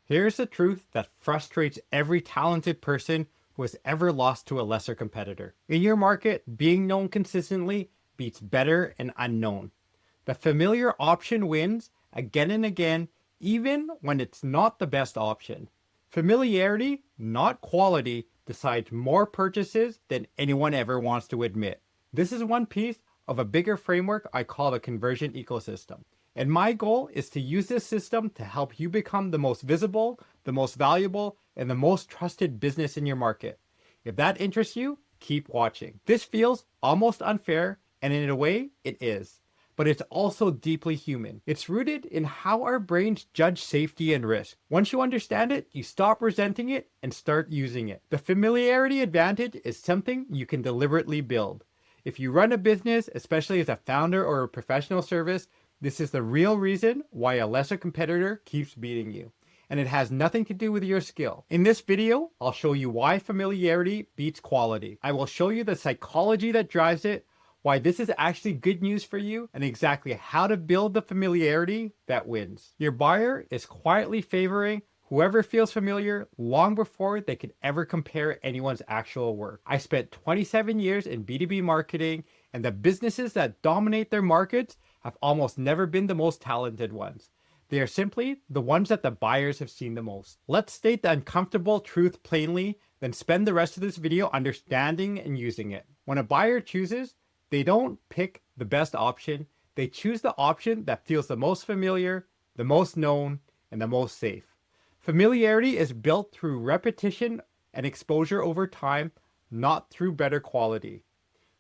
Here's the truth that frustrates every talented person who has ever lost to a lesser competitor. In your market, being known consistently beats better and unknown. The familiar option wins again and again, even when it's not the best option. Familiarity, not quality, decides more purchases than anyone ever wants to admit. This is one piece of a bigger framework I call the conversion ecosystem. And my goal is to use this system to help you become the most visible, the most valuable, and the most trusted business in your market. If that interests you, keep watching. This feels almost unfair, and in a way, it is. But it's also deeply human. It's rooted in how our brains judge safety and risk. Once you understand it, you stop resenting it and start using it. The familiarity advantage is something you can deliberately build. If you run a business, especially as a founder or a professional service, this is the real reason why a lesser competitor keeps beating you. And it has nothing to do with your skill. In this video, I'll show you why familiarity beats quality. I will show you the psychology that drives it, why this is actually good news for you, and exactly how to build the familiarity that wins. Your buyer is quietly favoring whoever feels familiar long before they could ever compare anyone's actual work. I spent 27 years in B2B marketing, and the businesses that dominate their markets have almost never been the most talented ones. They are simply the ones that the buyers have seen the most. Let's state the uncomfortable truth plainly, then spend the rest of this video understanding and using it. When a buyer chooses, they don't pick the best option. They choose the option that feels the most familiar, the most known, and the most safe. Familiarity is built through repetition and exposure over time, not through better quality.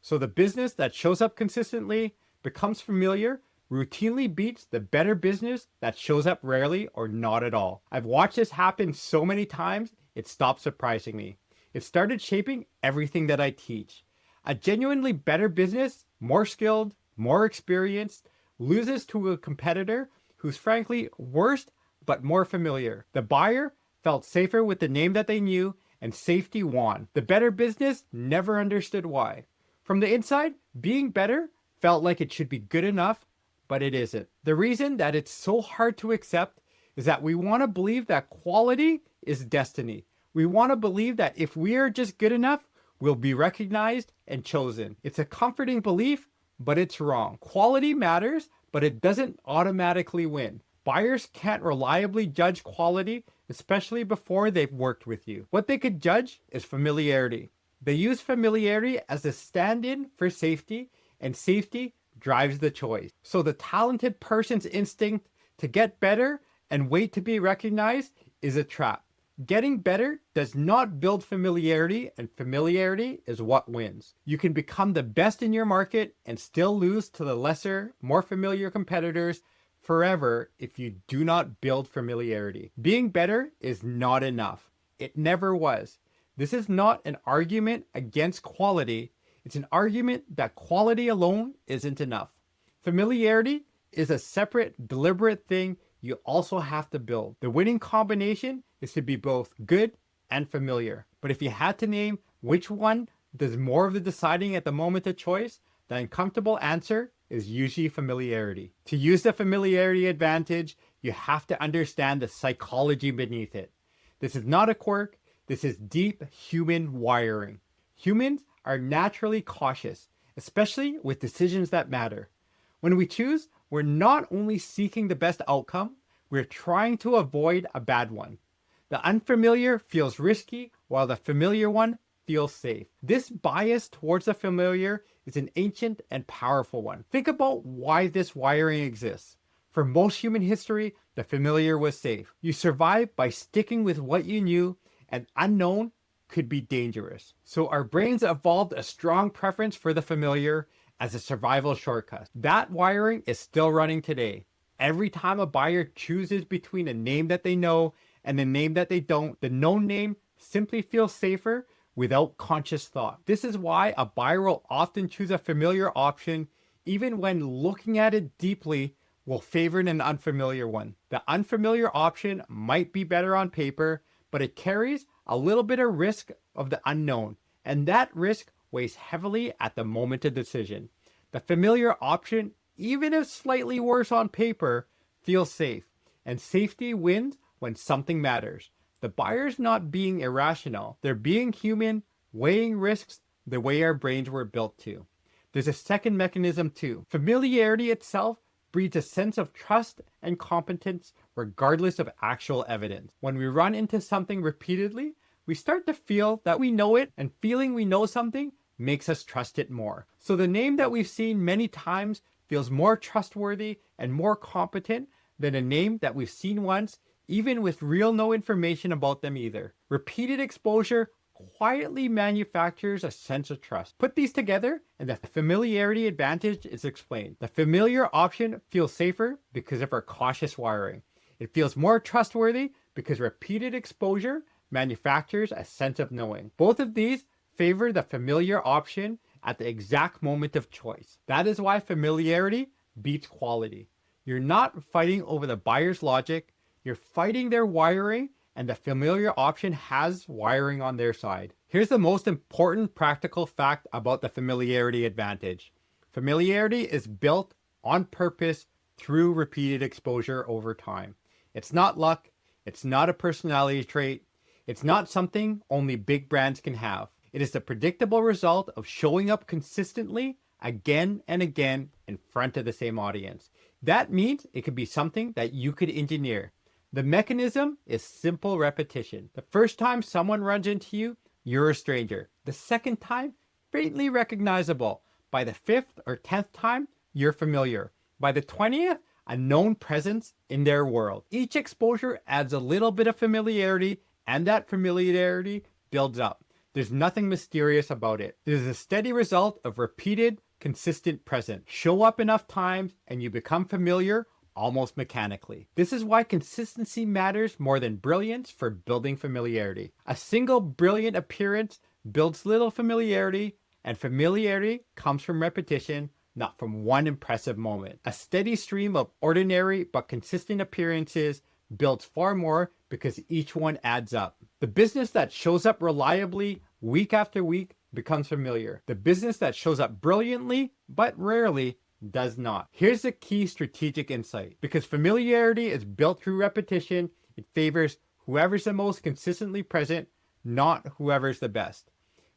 So the business that shows up consistently, becomes familiar, routinely beats the better business that shows up rarely or not at all. I've watched this happen so many times, it stopped surprising me. It started shaping everything that I teach. A genuinely better business, more skilled, more experienced, loses to a competitor who's frankly worse but more familiar. The buyer felt safer with the name that they knew, and safety won. The better business never understood why. From the inside, being better felt like it should be good enough, but it isn't. The reason that it's so hard to accept is that we want to believe that quality is destiny. We want to believe that if we are just good enough, we'll be recognized and chosen. It's a comforting belief, but it's wrong. Quality matters, but it doesn't automatically win. Buyers can't reliably judge quality, especially before they've worked with you. What they could judge is familiarity. They use familiarity as a stand-in for safety, and safety drives the choice. So the talented person's instinct to get better and wait to be recognized is a trap. Getting better does not build familiarity, and familiarity is what wins. You can become the best in your market and still lose to the lesser, more familiar competitors forever if you do not build familiarity. Being better is not enough. It never was. This is not an argument against quality. It's an argument that quality alone isn't enough. Familiarity is a separate, deliberate thing you also have to build. The winning combination is to be both good and familiar. But if you had to name which one does more of the deciding at the moment of choice, the uncomfortable answer is usually familiarity. To use the familiarity advantage, you have to understand the psychology beneath it. This is not a quirk, this is deep human wiring. Humans are naturally cautious, especially with decisions that matter. When we choose, we're not only seeking the best outcome, we're trying to avoid a bad one. The unfamiliar feels risky, while the familiar one feels safe. This bias towards the familiar is an ancient and powerful one. Think about why this wiring exists. For most human history, the familiar was safe. You survived by sticking with what you knew, and unknown could be dangerous. So our brains evolved a strong preference for the familiar as a survival shortcut. That wiring is still running today. Every time a buyer chooses between a name that they know and a name that they don't, the known name simply feels safer without conscious thought. This is why a buyer will often choose a familiar option, even when looking at it deeply will favor an unfamiliar one. The unfamiliar option might be better on paper, but it carries a little bit of risk of the unknown, and that risk weighs heavily at the moment of decision. The familiar option, even if slightly worse on paper, feels safe, and safety wins when something matters. The buyer's not being irrational. They're being human, weighing risks the way our brains were built to. There's a second mechanism too. Familiarity itself breeds a sense of trust and competence regardless of actual evidence. When we run into something repeatedly, we start to feel that we know it, and feeling we know something makes us trust it more. So the name that we've seen many times feels more trustworthy and more competent than a name that we've seen once, even with real no information about them either. Repeated exposure quietly manufactures a sense of trust. Put these together and the familiarity advantage is explained. The familiar option feels safer because of our cautious wiring. It feels more trustworthy because repeated exposure manufactures a sense of knowing. Both of these favor the familiar option at the exact moment of choice. That is why familiarity beats quality. You're not fighting over the buyer's logic, you're fighting their wiring, and the familiar option has wiring on their side. Here's the most important practical fact about the familiarity advantage. Familiarity is built on purpose through repeated exposure over time. It's not luck, it's not a personality trait, it's not something only big brands can have. It is the predictable result of showing up consistently again and again in front of the same audience. That means it could be something that you could engineer. The mechanism is simple repetition. The first time someone runs into you, you're a stranger. The second time, faintly recognizable. By the 5th or 10th time, you're familiar. By the 20th, a known presence in their world. Each exposure adds a little bit of familiarity, and that familiarity builds up. There's nothing mysterious about it. It is a steady result of repeated, consistent presence. Show up enough times and you become familiar almost mechanically. This is why consistency matters more than brilliance for building familiarity. A single brilliant appearance builds little familiarity, and familiarity comes from repetition, not from one impressive moment. A steady stream of ordinary but consistent appearances builds far more because each one adds up. The business that shows up reliably week after week becomes familiar. The business that shows up brilliantly but rarely does not. Here's the key strategic insight. Because familiarity is built through repetition, it favors whoever's the most consistently present, not whoever's the best.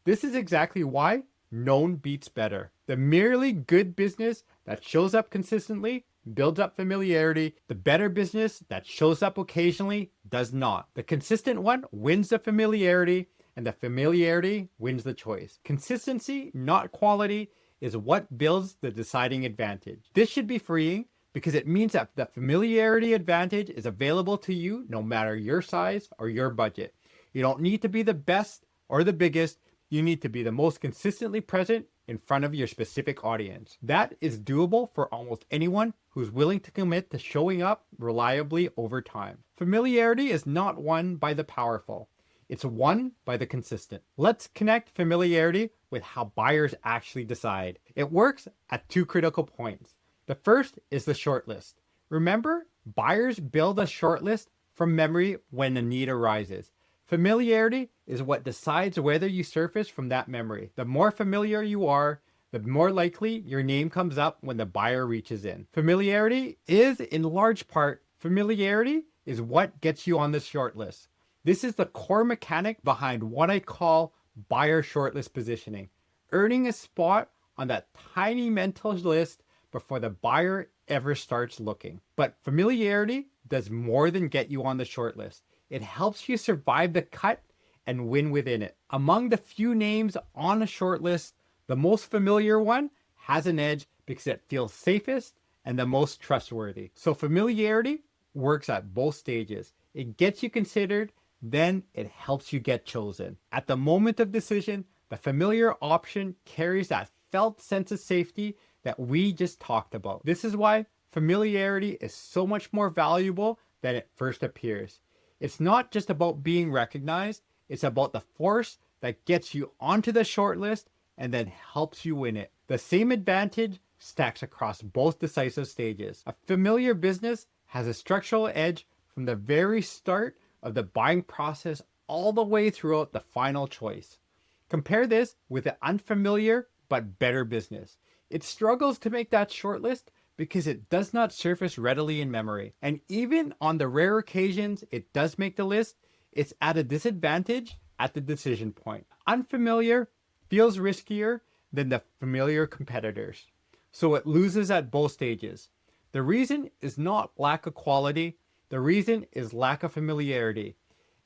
This is exactly why known beats better. The merely good business that shows up consistently builds up familiarity. The better business that shows up occasionally does not. The consistent one wins the familiarity, and the familiarity wins the choice. Consistency, not quality, is what builds the deciding advantage. This should be freeing because it means that the familiarity advantage is available to you no matter your size or your budget. You don't need to be the best or the biggest. You need to be the most consistently present in front of your specific audience. That is doable for almost anyone who's willing to commit to showing up reliably over time. Familiarity is not won by the powerful. It's won by the consistent. Let's connect familiarity with how buyers actually decide. It works at two critical points. The first is the shortlist. Remember, buyers build a shortlist from memory when a need arises. Familiarity is what decides whether you surface from that memory. The more familiar you are, the more likely your name comes up when the buyer reaches in. Familiarity is, in large part, what gets you on the shortlist. This is the core mechanic behind what I call buyer shortlist positioning. Earning a spot on that tiny mental list before the buyer ever starts looking. But familiarity does more than get you on the shortlist. It helps you survive the cut and win within it. Among the few names on a shortlist, the most familiar one has an edge because it feels safest and the most trustworthy. So familiarity works at both stages. It gets you considered, then it helps you get chosen. At the moment of decision, the familiar option carries that felt sense of safety that we just talked about. This is why familiarity is so much more valuable than it first appears. It's not just about being recognized, it's about the force that gets you onto the shortlist and then helps you win it. The same advantage stacks across both decisive stages. A familiar business has a structural edge from the very start of the buying process all the way throughout the final choice. Compare this with an unfamiliar but better business. It struggles to make that shortlist because it does not surface readily in memory. And even on the rare occasions it does make the list, it's at a disadvantage at the decision point. Unfamiliar feels riskier than the familiar competitors, so it loses at both stages. The reason is not lack of quality, the reason is lack of familiarity.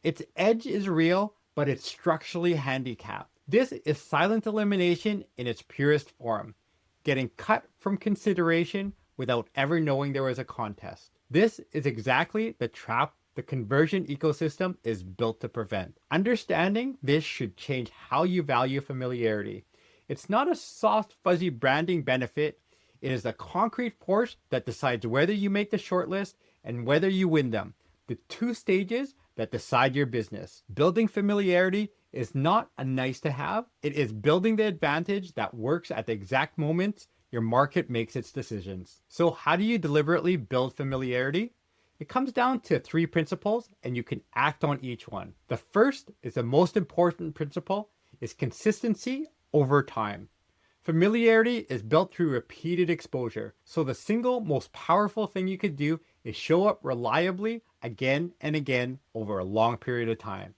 Its edge is real, but it's structurally handicapped. This is silent elimination in its purest form, getting cut from consideration without ever knowing there was a contest. This is exactly the trap the conversion ecosystem is built to prevent. Understanding this should change how you value familiarity. It's not a soft, fuzzy branding benefit. It is the concrete force that decides whether you make the shortlist and whether you win them. The two stages that decide your business. Building familiarity is not a nice to have. It is building the advantage that works at the exact moments your market makes its decisions. So how do you deliberately build familiarity? It comes down to 3 principles, and you can act on each one. The first is the most important principle, is consistency over time. Familiarity is built through repeated exposure. So the single most powerful thing you could do is show up reliably again and again over a long period of time.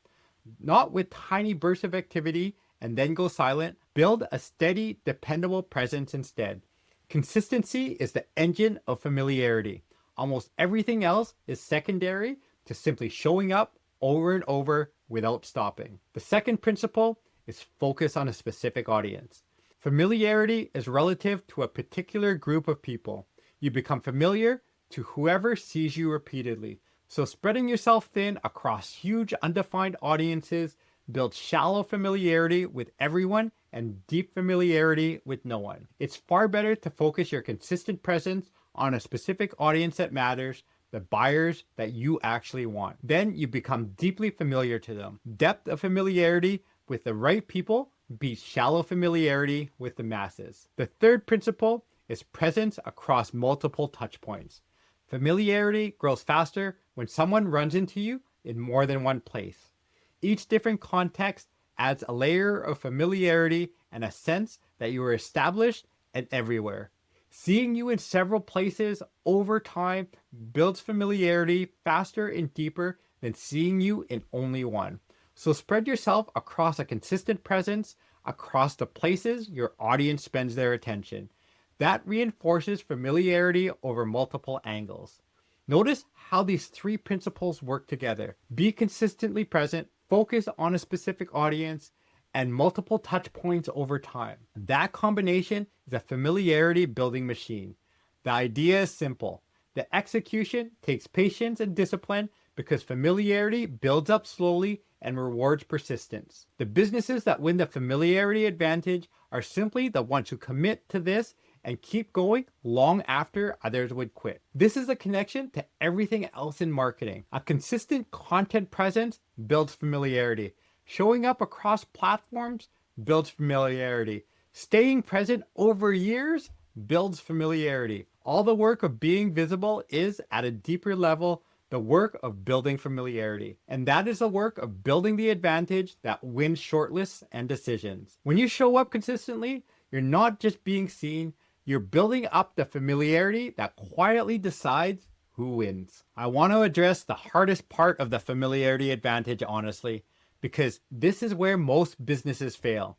Not with tiny bursts of activity and then go silent. Build a steady, dependable presence instead. Consistency is the engine of familiarity. Almost everything else is secondary to simply showing up over and over without stopping. The second principle is focus on a specific audience. Familiarity is relative to a particular group of people. You become familiar to whoever sees you repeatedly. So spreading yourself thin across huge undefined audiences builds shallow familiarity with everyone and deep familiarity with no one. It's far better to focus your consistent presence on a specific audience that matters, the buyers that you actually want. Then you become deeply familiar to them. Depth of familiarity with the right people beats shallow familiarity with the masses. The third principle is presence across multiple touch points. Familiarity grows faster when someone runs into you in more than one place. Each different context adds a layer of familiarity and a sense that you are established and everywhere. Seeing you in several places over time builds familiarity faster and deeper than seeing you in only one. So spread yourself across a consistent presence across the places your audience spends their attention. That reinforces familiarity over multiple angles. Notice how these 3 principles work together. Be consistently present, focus on a specific audience, and multiple touch points over time. That combination is a familiarity building machine. The idea is simple. The execution takes patience and discipline because familiarity builds up slowly and rewards persistence. The businesses that win the familiarity advantage are simply the ones who commit to this and keep going long after others would quit. This is a connection to everything else in marketing. A consistent content presence builds familiarity. Showing up across platforms builds familiarity. Staying present over years builds familiarity. All the work of being visible is, at a deeper level, the work of building familiarity. And that is the work of building the advantage that wins shortlists and decisions. When you show up consistently, you're not just being seen, you're building up the familiarity that quietly decides who wins. I want to address the hardest part of the familiarity advantage honestly, because this is where most businesses fail.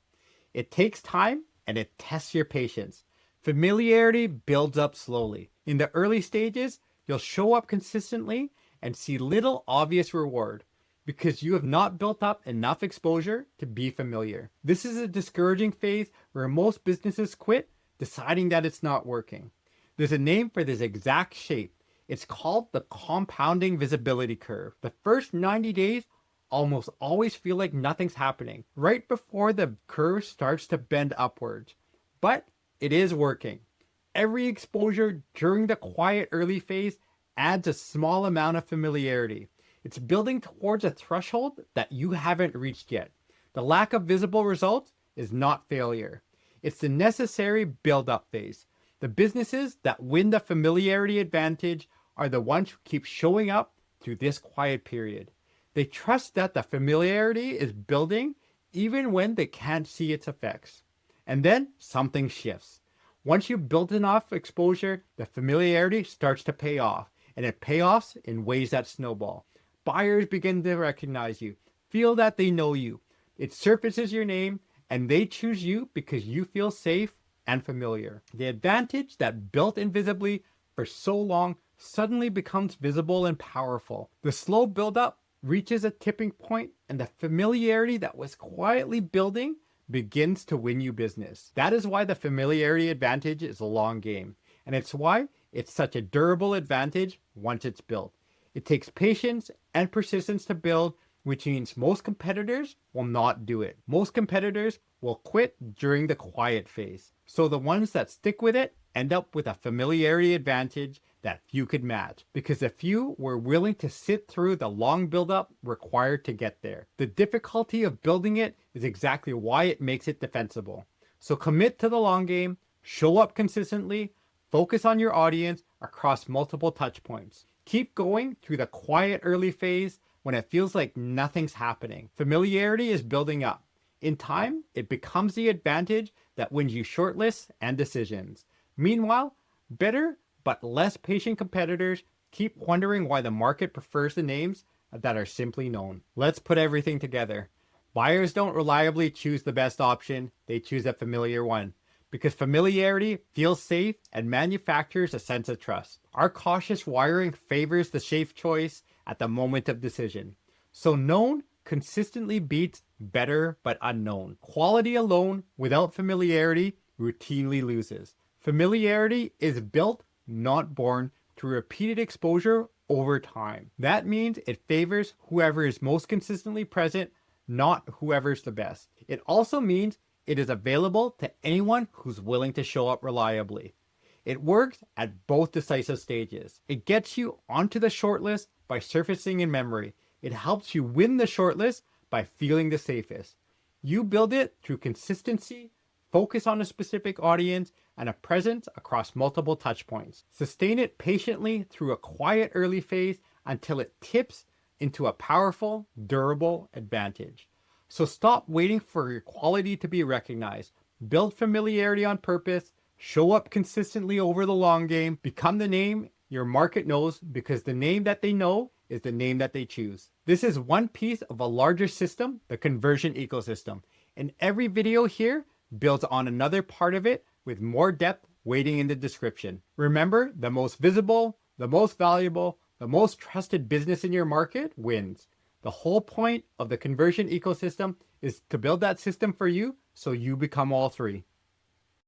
It takes time and it tests your patience. Familiarity builds up slowly. In the early stages, you'll show up consistently and see little obvious reward because you have not built up enough exposure to be familiar. This is a discouraging phase where most businesses quit, deciding that it's not working. There's a name for this exact shape. It's called the compounding visibility curve. The first 90 days almost always feel like nothing's happening, right before the curve starts to bend upwards. But it is working. Every exposure during the quiet early phase adds a small amount of familiarity. It's building towards a threshold that you haven't reached yet. The lack of visible results is not failure. It's the necessary build-up phase. The businesses that win the familiarity advantage are the ones who keep showing up through this quiet period. They trust that the familiarity is building even when they can't see its effects. And then something shifts. Once you build enough exposure, the familiarity starts to pay off, and it payoffs in ways that snowball. Buyers begin to recognize you, feel that they know you. It surfaces your name, and they choose you because you feel safe and familiar. The advantage that built invisibly for so long suddenly becomes visible and powerful. The slow buildup reaches a tipping point, and the familiarity that was quietly building begins to win you business. That is why the familiarity advantage is a long game, and it's why it's such a durable advantage once it's built. It takes patience and persistence to build, which means most competitors will not do it. Most competitors will quit during the quiet phase. So the ones that stick with it end up with a familiarity advantage that few could match, because a few were willing to sit through the long buildup required to get there. The difficulty of building it is exactly why it makes it defensible. So commit to the long game, show up consistently, focus on your audience across multiple touch points. Keep going through the quiet early phase when it feels like nothing's happening. Familiarity is building up. In time, it becomes the advantage that wins you shortlists and decisions. Meanwhile, better but less patient competitors keep wondering why the market prefers the names that are simply known. Let's put everything together. Buyers don't reliably choose the best option, they choose a familiar one, because familiarity feels safe and manufactures a sense of trust. Our cautious wiring favors the safe choice at the moment of decision. So known consistently beats better but unknown. Quality alone without familiarity routinely loses. Familiarity is built, not born, through repeated exposure over time. That means it favors whoever is most consistently present, not whoever's the best. It also means it is available to anyone who's willing to show up reliably. It works at both decisive stages. It gets you onto the shortlist by surfacing in memory. It helps you win the shortlist by feeling the safest. You build it through consistency, focus on a specific audience, and a presence across multiple touchpoints. Sustain it patiently through a quiet early phase until it tips into a powerful, durable advantage. So stop waiting for your quality to be recognized. Build familiarity on purpose, show up consistently over the long game, become the name your market knows, because the name that they know is the name that they choose. This is one piece of a larger system, the conversion ecosystem. And every video here builds on another part of it with more depth waiting in the description. Remember, the most visible, the most valuable, the most trusted business in your market wins. The whole point of the conversion ecosystem is to build that system for you so you become all three.